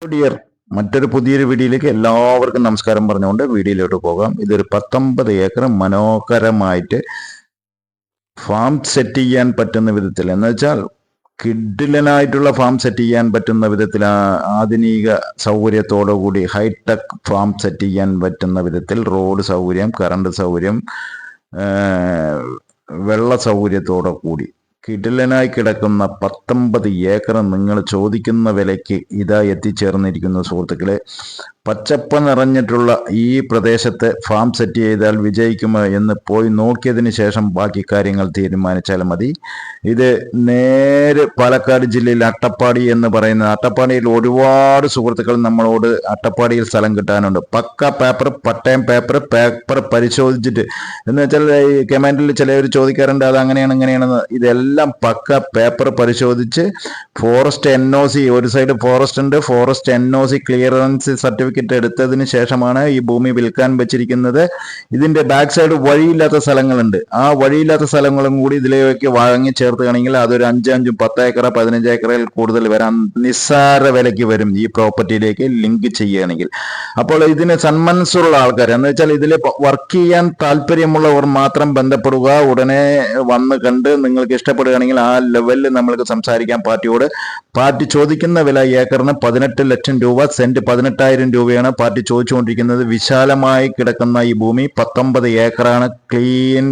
Dear മറ്റൊരു പുതിയൊരു വീഡിയോയിലേക്ക് എല്ലാവർക്കും നമസ്കാരം പറഞ്ഞുകൊണ്ട് വീഡിയോയിലോട്ട് പോകാം. ഇതൊരു 19 ഏക്കർ മനോഹരമായിട്ട് ഫാം സെറ്റ് ചെയ്യാൻ പറ്റുന്ന വിധത്തിൽ, എന്ന് വെച്ചാൽ കിഡിലനായിട്ടുള്ള ഫാം സെറ്റ് ചെയ്യാൻ പറ്റുന്ന വിധത്തിൽ, ആധുനിക സൗകര്യത്തോടു കൂടി ഹൈടെക് ഫാം സെറ്റ് ചെയ്യാൻ പറ്റുന്ന വിധത്തിൽ റോഡ് സൗകര്യം, കറണ്ട് സൗകര്യം, വെള്ള സൗകര്യത്തോടു കൂടി കിടിലനായി കിടക്കുന്ന 19 ഏക്കർ നിങ്ങൾ ചോദിക്കുന്ന വിലയ്ക്ക് ഇതാ എത്തിച്ചേർന്നിരിക്കുന്നു സുഹൃത്തുക്കളെ. പച്ചപ്പ് നിറഞ്ഞിട്ടുള്ള ഈ പ്രദേശത്ത് ഫാം സെറ്റ് ചെയ്താൽ വിജയിക്കുമോ എന്ന് പോയി നോക്കിയതിന് ശേഷം ബാക്കി കാര്യങ്ങൾ തീരുമാനിച്ചാൽ മതി. ഇത് നേരെ പാലക്കാട് ജില്ലയിൽ അട്ടപ്പാടി എന്ന് പറയുന്നത്. അട്ടപ്പാടിയിൽ ഒരുപാട് സുഹൃത്തുക്കൾ നമ്മളോട് അട്ടപ്പാടിയിൽ സ്ഥലം കിട്ടാനുണ്ട്. പക്ക പേപ്പർ, പട്ടയം പേപ്പർ പരിശോധിച്ചിട്ട്, എന്ന് വെച്ചാൽ ഈ കമന്റിൽ ചിലവർ ചോദിക്കാറുണ്ട് അത് അങ്ങനെയാണ് ഇങ്ങനെയാണെന്ന്. ഇതെല്ലാം പക്ക പേപ്പർ പരിശോധിച്ച് ഫോറസ്റ്റ് NOC, ഒരു സൈഡ് ഫോറസ്റ്റ് ഉണ്ട്, ഫോറസ്റ്റ് NOC ക്ലിയറൻസ് സർട്ടിഫിക്കറ്റ് എടുത്തതിന് ശേഷമാണ് ഈ ഭൂമി വിൽക്കാൻ വെച്ചിരിക്കുന്നത്. ഇതിന്റെ ബാക്ക് സൈഡ് വഴിയില്ലാത്ത സ്ഥലങ്ങളുണ്ട്. ആ വഴിയില്ലാത്ത സ്ഥലങ്ങളും കൂടി ഇതിലേക്ക് വാങ്ങി ചേർത്തുകയാണെങ്കിൽ അതൊരു 5 10 ഏക്കർ 15 ഏക്കറിൽ കൂടുതൽ വരാൻ നിസ്സാര വിലയ്ക്ക് വരും ഈ പ്രോപ്പർട്ടിയിലേക്ക് ലിങ്ക് ചെയ്യുകയാണെങ്കിൽ. അപ്പോൾ ഇതിന് സന്മനസ്സുള്ള ആൾക്കാർ, എന്ന് വെച്ചാൽ ഇതിൽ വർക്ക് ചെയ്യാൻ താല്പര്യമുള്ളവർ മാത്രം ബന്ധപ്പെടുക. ഉടനെ വന്ന് കണ്ട് നിങ്ങൾക്ക് ഇഷ്ടപ്പെടുകയാണെങ്കിൽ ആ ലെവലിൽ നമ്മൾക്ക് സംസാരിക്കാം പാർട്ടിയോട്. പാർട്ടി ചോദിക്കുന്ന വില ഏക്കറിന് 18 ലക്ഷം രൂപ, സെന്റ് 18,000 രൂപയാണ് പാർട്ടി ചോദിച്ചുകൊണ്ടിരിക്കുന്നത്. വിശാലമായി കിടക്കുന്ന ഈ ഭൂമി 19 ഏക്കറാണ്. ക്ലീൻ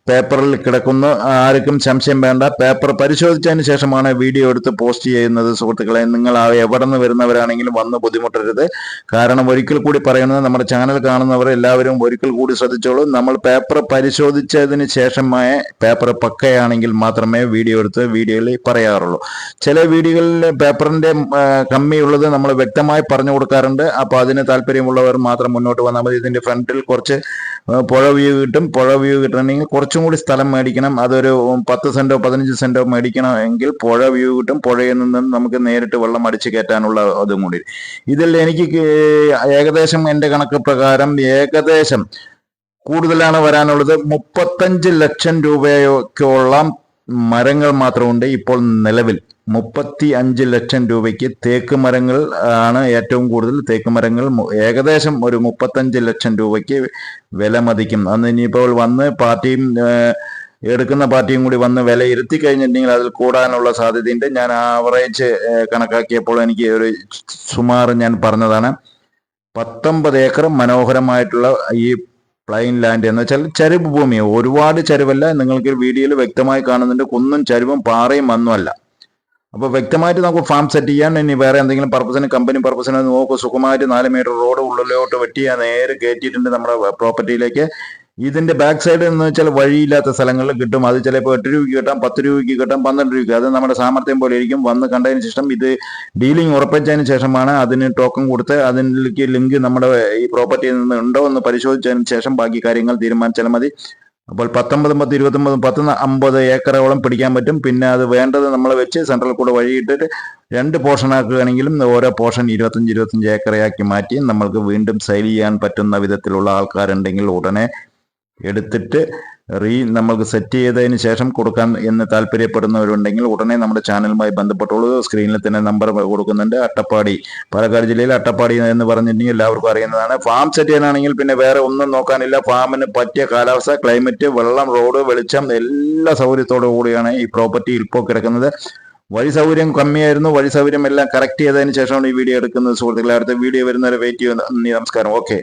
പേപ്പറിൽ കിടക്കുന്നു. ആർക്കും സംശയം വേണ്ട. പേപ്പർ പരിശോധിച്ചതിന് ശേഷമാണ് വീഡിയോ എടുത്ത് പോസ്റ്റ് ചെയ്യുന്നത് സുഹൃത്തുക്കളെ. നിങ്ങൾ എവിടെ നിന്ന് വരുന്നവരാണെങ്കിലും വന്ന് ബുദ്ധിമുട്ടരുത്. കാരണം ഒരിക്കൽ കൂടി പറയുന്നത്, നമ്മുടെ ചാനൽ കാണുന്നവർ എല്ലാവരും ഒരിക്കൽ കൂടി ശ്രദ്ധിച്ചോളൂ. നമ്മൾ പേപ്പർ പരിശോധിച്ചതിന് ശേഷമായ പേപ്പർ പക്കയാണെങ്കിൽ മാത്രമേ വീഡിയോ എടുത്ത് വീഡിയോയിൽ പറയാറുള്ളൂ. ചില വീഡിയോകളിൽ പേപ്പറിന്റെ കമ്മിയുള്ളത് നമ്മൾ വ്യക്തമായി പറഞ്ഞു കൊടുക്കാറുണ്ട്. അപ്പോൾ അതിന് താല്പര്യമുള്ളവർ മാത്രം മുന്നോട്ട് വന്നാൽ മതി. ഇതിന്റെ ഫ്രണ്ടിൽ കുറച്ച് പുഴ വ്യൂ കിട്ടും. പുഴ വ്യൂ കിട്ടണമെങ്കിൽ കുറച്ചും കൂടി സ്ഥലം മേടിക്കണം. അതൊരു 10 സെന്റോ 15 സെന്റോ മേടിക്കണം എങ്കിൽ പുഴ വ്യൂ കിട്ടും. പുഴയിൽ നിന്ന് നമുക്ക് നേരിട്ട് വെള്ളം അടിച്ചു കയറ്റാനുള്ള അതും കൂടി. ഇതിൽ എനിക്ക് ഏകദേശം എൻ്റെ കണക്ക് പ്രകാരം ഏകദേശം കൂടുതലാണ് വരാനുള്ളത്. 35 ലക്ഷം രൂപയോളം മരങ്ങൾ മാത്രമുണ്ട് ഇപ്പോൾ നിലവിൽ. 35 ലക്ഷം രൂപയ്ക്ക് തേക്ക് മരങ്ങൾ ആണ് ഏറ്റവും കൂടുതൽ. തേക്ക് മരങ്ങൾ ഏകദേശം ഒരു 35 ലക്ഷം രൂപയ്ക്ക് വില മതിക്കും. അന്ന് ഇനിയിപ്പോൾ വന്ന് പാർട്ടിയും എടുക്കുന്ന പാർട്ടിയും കൂടി വന്ന് വില ഇരുത്തി കഴിഞ്ഞിട്ടുണ്ടെങ്കിൽ അതിൽ കൂടാനുള്ള സാധ്യതയുണ്ട്. ഞാൻ ആവറേജ് കണക്കാക്കിയപ്പോൾ എനിക്ക് ഒരു സുമാർ ഞാൻ പറഞ്ഞതാണ്. 19 ഏക്കർ മനോഹരമായിട്ടുള്ള ഈ പ്ലെയിൻ ലാൻഡ്, എന്ന് വെച്ചാൽ ചരിവ് ഭൂമി, ഒരുപാട് ചരിവല്ല. നിങ്ങൾക്ക് വീഡിയോയിൽ വ്യക്തമായി കാണുന്നുണ്ട്. കുന്നും ചരിവും പാറയും ഒന്നുമല്ല. അപ്പോൾ വ്യക്തമായിട്ട് നമുക്ക് ഫാം സെറ്റ് ചെയ്യാൻ. ഇനി വേറെ എന്തെങ്കിലും പർപ്പസിന്, കമ്പനി പർപ്പസിന് നോക്കൂ. സുഖമായിട്ട് 4 മീറ്റർ റോഡ് ഉള്ളിലോട്ട് വെട്ടി നേരെ കയറ്റിയിട്ടുണ്ട് നമ്മുടെ പ്രോപ്പർട്ടിയിലേക്ക്. ഇതിന്റെ ബാക്ക് സൈഡ് എന്ന് വെച്ചാൽ വഴിയില്ലാത്ത സ്ഥലങ്ങളിൽ കിട്ടും. അത് ചിലപ്പോൾ 8 രൂപയ്ക്ക് കിട്ടാം, 10 രൂപയ്ക്ക് കിട്ടാം, 12 രൂപയ്ക്ക്. അത് നമ്മുടെ സാമർത്ഥ്യം പോലെ ഇരിക്കും. വന്ന് കണ്ടതിന് ശേഷം ഇത് ഡീലിംഗ് ഉറപ്പിച്ചതിന് ശേഷമാണ് അതിന് ടോക്കൺ കൊടുത്ത് അതിലേക്ക് ലിങ്ക് നമ്മുടെ ഈ പ്രോപ്പർട്ടിയിൽ നിന്ന് ഉണ്ടോ എന്ന് പരിശോധിച്ചതിന് ശേഷം ബാക്കി കാര്യങ്ങൾ തീരുമാനിച്ചാൽ മതി. അപ്പോൾ 19, 10, 29, 10, 50 ഏക്കറോളം പിടിക്കാൻ പറ്റും. പിന്നെ അത് വേണ്ടത് നമ്മൾ വെച്ച് സെൻട്രൽ കൂടെ വഴിയിട്ടിട്ട് 2 പോർഷൻ ആക്കുകയാണെങ്കിലും ഓരോ പോർഷൻ 25 ഏക്കറയാക്കി മാറ്റി നമ്മൾക്ക് വീണ്ടും സെയിൽ ചെയ്യാൻ പറ്റുന്ന വിധത്തിലുള്ള ആൾക്കാരുണ്ടെങ്കിൽ ഉടനെ എടുത്തിട്ട് നമ്മൾക്ക് സെറ്റ് ചെയ്തതിന് ശേഷം കൊടുക്കാൻ എന്ന് താല്പര്യപ്പെടുന്നവരുണ്ടെങ്കിൽ ഉടനെ നമ്മുടെ ചാനലുമായി ബന്ധപ്പെട്ടോളൂ. സ്ക്രീനിൽ തന്നെ നമ്പർ കൊടുക്കുന്നുണ്ട്. അട്ടപ്പാടി, പാലക്കാട് ജില്ലയിൽ അട്ടപ്പാടി എന്ന് പറഞ്ഞിട്ടുണ്ടെങ്കിൽ എല്ലാവർക്കും അറിയുന്നതാണ്. ഫാം സെറ്റ് ചെയ്യാനാണെങ്കിൽ പിന്നെ വേറെ ഒന്നും നോക്കാനില്ല. ഫാമിന് പറ്റിയ കാലാവസ്ഥ, ക്ലൈമറ്റ്, വെള്ളം, റോഡ്, വെളിച്ചം, എല്ലാ സൗകര്യത്തോടു കൂടിയാണ് ഈ പ്രോപ്പർട്ടി ഇപ്പോൾ കിടക്കുന്നത്. വഴി സൗകര്യം കമ്മിയായിരുന്നു. വഴി സൗകര്യം എല്ലാം കറക്റ്റ് ചെയ്തതിന് ശേഷമാണ് ഈ വീഡിയോ എടുക്കുന്നത് സുഹൃത്തുക്കളെ. അടുത്ത വീഡിയോ വരുന്നവരെ വെയിറ്റ് ചെയ്യുന്നു. നന്ദി, നമസ്കാരം. ഓക്കെ.